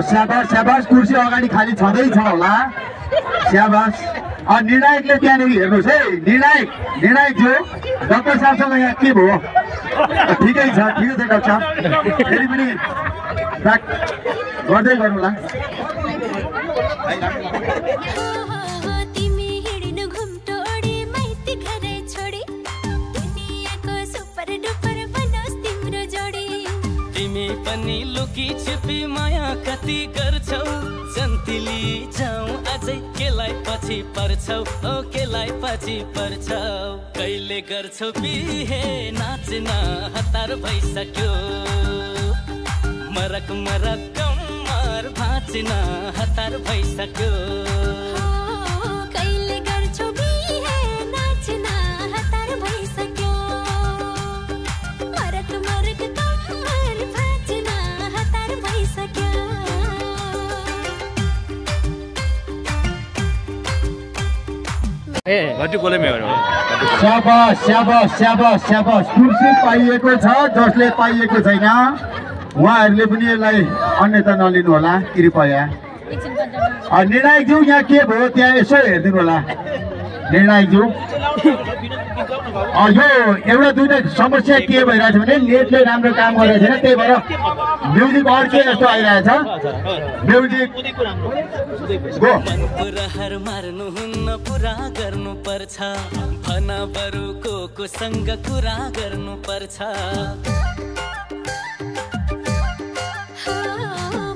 स्याबास स्याबास कुर्सी अगाडि खाली छँदैछ होला स्याबास निर्णायकले त्यहाँनिर हेर्नुहोस् है निर्णायक जो डाक्टर साहबसँग यहाँ के भयो ठिकै छ डाक्टर साहब फेरि पनि गर्दै गर्नुला पनि लुकी छिपी माया कति गर्छौ जन्तिली जाऊ अझै केलाई पछि पर्छौ ओ केलाई पछि पर्छौ कहिले गर्छौ बिहे नाच्न हतार भइसक्यो मरक मरक कम्मर भाँच्न हतार भइसक्यो कहिले गर्छौ बिहे नाच्न हतार भइसक्यो मरक मरक कम्मर स्याबास स्याबास स्याबास स्याबास कुर्सी पाइएको छ जसले पाइएको छैन उहाँहरूले पनि यसलाई अन्यथा नलिनु होला कृपया निर्णायकज्यू यहाँ के भयो त्यहाँ यसो हेरिदिनु होला निर्णायकज्यू यो एउटा दुईटा समस्या के भइरहेछ भने नेटले राम्रो काम गरेको छैन त्यही भएर म्युजिक अर्कै जस्तो आइरहेछ म्युजिक प्रहर मार्नुहुन्न पुरा गर्नुपर्छ भन बरु कोसँग कुरा गर्नुपर्छ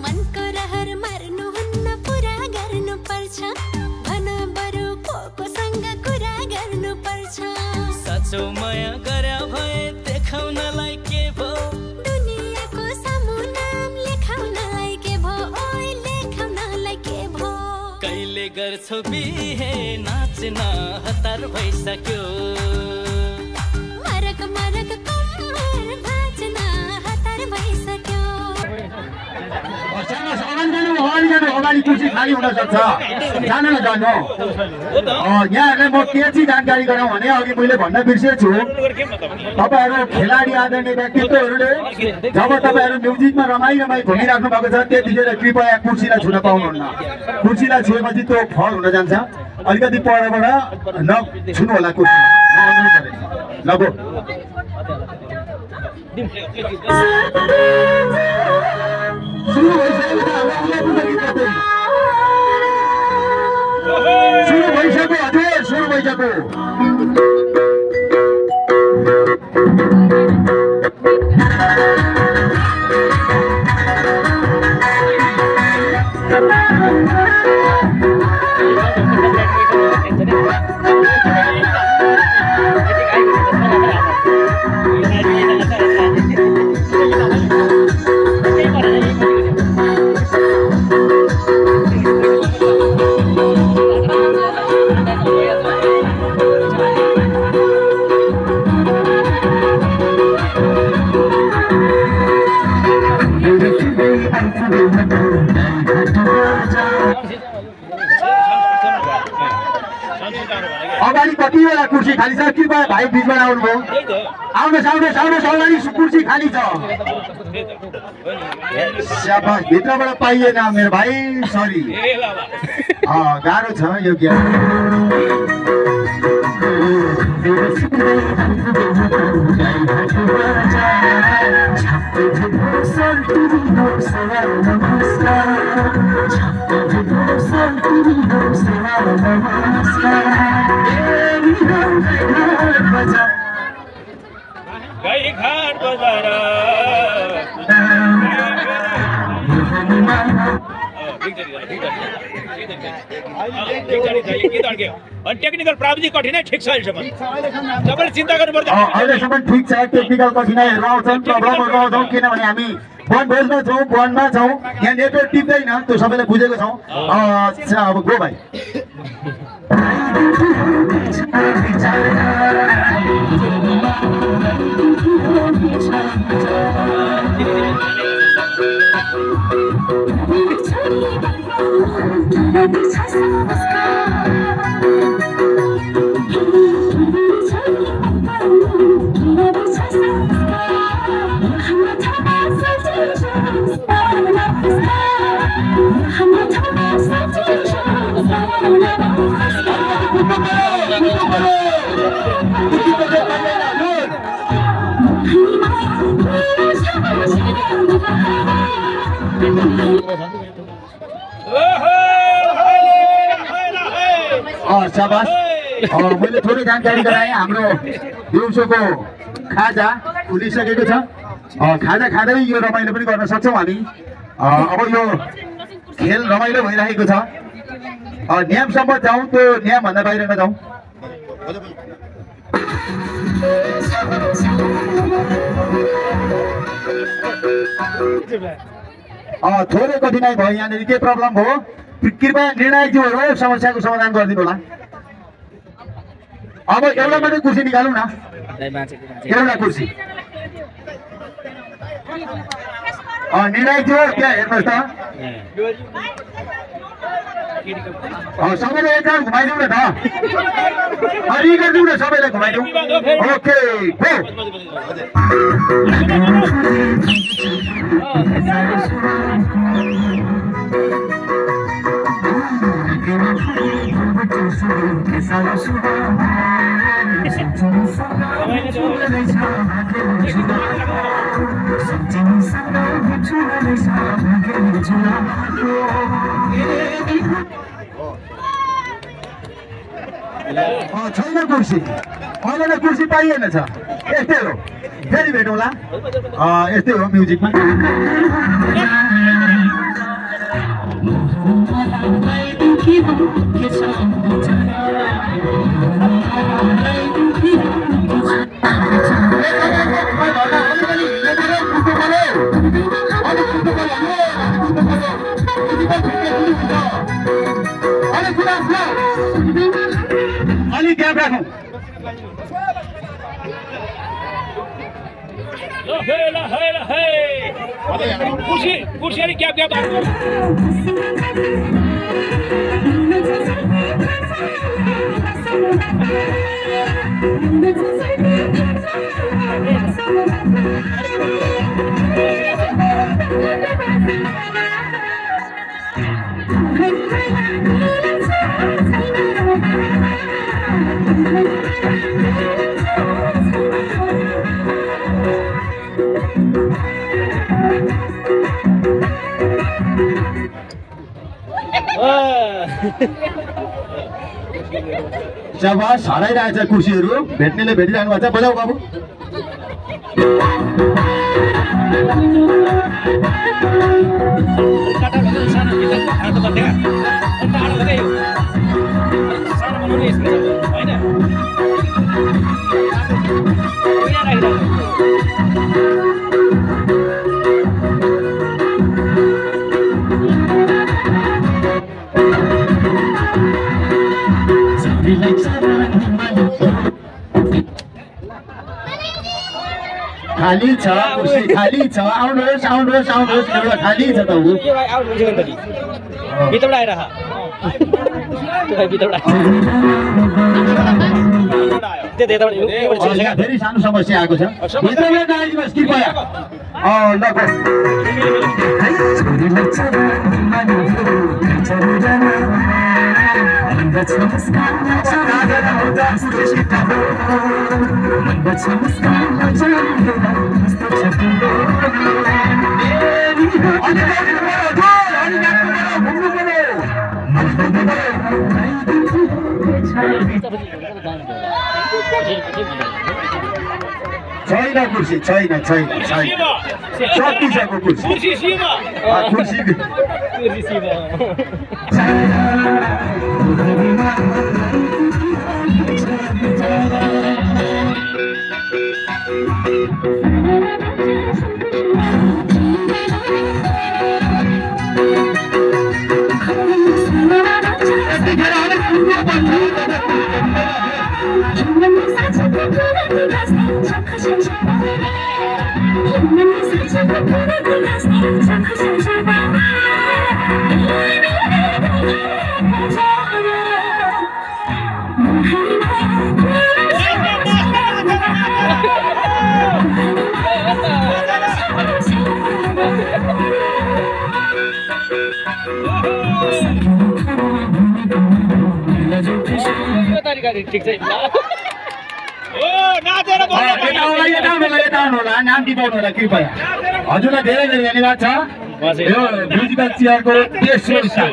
मनको रहर मार्नुहुन्न पुरा गर्नुपर्छ भन बरु कोसँग कुरा गर्नुपर्छ साँचो माया गर्या भए देखाउनलाई के भो दुनियाँको सामु नाम लेखाउनलाई के भो ओइ लेखाउनलाई के भो कहिले गर्छौ बिहे नाच्न हतार भइसक्यो मरक मरक कम्मर भाँच्न हतार भइसक्यो अगाडि कुर्सी खाली हुन सक्छ जान नजानु यहाँहरूलाई म के चाहिँ जानकारी गराउँ भने अघि मैले भन्न बिर्सेछु तपाईँहरू खेलाडी आदरणीय व्यक्तित्वहरूले जब तपाईँहरू म्युजिकमा रमाइ घुमिराख्नु भएको छ त्यतिखेर कृपया कुर्सीलाई छुन पाउनुहुन्न कुर्सीलाई छुएपछि त्यो फल हुन जान्छ अलिकति परबाट नछुनु होला कुर्सी लगो सुरु भइसक्यो हजुर सुरु भइसक्यो अगाडि कतिवटा कुर्सी खाली छ कृपया भाइ बिचमा आउनुभयो आउनुहोस् आउनुहोस् आउनुहोस् अगाडि कुर्सी खाली छ स्याबास भित्रबाट पाइएन मेरो भाइ सरी गाह्रो छ यो ज्ञान घाट बजार टेक्निकल प्राविधिक कठिनाइ ठिक छ अहिलेसम्म तपाईँले चिन्ता गर्नुपर्छ अहिलेसम्म ठिक छ टेक्निकल कठिनाइहरू आउँछन् प्रब्लमहरू आउँछौँ किनभने हामी वनभोजमा छौँ वनमा छौँ यहाँ नेटवर्क टिप्दैन त्यो सबैलाई बुझेको छौँ अब गो भाइ शाबास मैले थोरै जानकारी गराएँ हाम्रो दिउँसोको खाजा खुलिसकेको छ खाजा खाँदै यो रमाइलो पनि गर्न सक्छौँ हामी अब यो खेल रमाइलो भइरहेको छ न्यामसम्म जाउँ त्यो न्यामभन्दा बाहिर नजाउँ थोरै कठिनाइ भयो यहाँनिर के प्रब्लम भयो कृपया निर्णायकज्यूहरू समस्याको समाधान गरिदिनु होला अब एउटा मात्रै कुर्सी निकालौँ न एउटा कुर्सी निर्णायकज्यू त्यहाँ हेर्नुहोस् त सबैले एक राउन्ड घुमाइदिउँ न त गरिदिउँ न सबैलाई घुमाइदिउँ ओके छैन कुर्सी अहिले नै कुर्सी पाइएन छ यस्तै हो फेरि भेटौँला यस्तै हो म्युजिकमा अलिक ग्याप राखौँ कुर्सी अलिक ग्याप ग्याप शाबास हराइरहेछ कुर्सीहरू भेट्नेले भेटिरहनु भएको छ बजाऊ बाबु खाली छ कुर्सी खाली छ आउनुहोस् आउनुहोस् आउनुहोस् एउटा खाली छ त ऊ भित्रबाट आइरह फेरि सानो समस्या आएको छ भित्रबाट आइदिनुहोस् कृपया छैन कुर्सी छैन छैन छैन सकिसक्यो कुर्सी कुर्सी यो तरिका ठिक छ ओ नाचेर यता आउनुहोला नाम टिपाउनु होला कृपया हजुरलाई धेरै धेरै धन्यवाद छ यो म्युजिकल चेयरको तेस्रो स्थान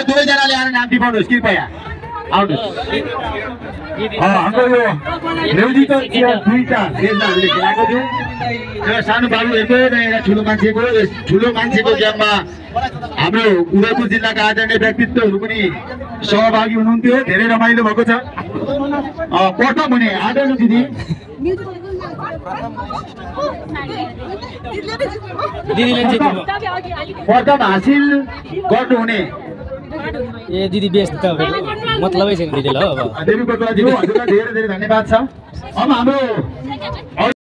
दुवैजनाले आएर नाम टिपाउनुहोस् कृपया आउनुहोस् हाम्रो यो म्युजिकल चेयर दुईटा स्टेजमा हामीले खेलाएको थियौँ र सानो बाबुहरूको र एउटा ठुलो मान्छेको गेममा हाम्रो उदयपुर जिल्लाका आदरणीय व्यक्तित्वहरू पनि सहभागी हुनुहुन्थ्यो धेरै रमाइलो भएको छ प्रथम हुने आदरणीय दिदी प्रथम हासिल गर्नुहुने ए दिदी बेस्ट त मतलबै छैन दिदीलाई हो अब देवी बटुवाज्यू हजुरलाई धेरै धेरै धन्यवाद छ अब हाम्रो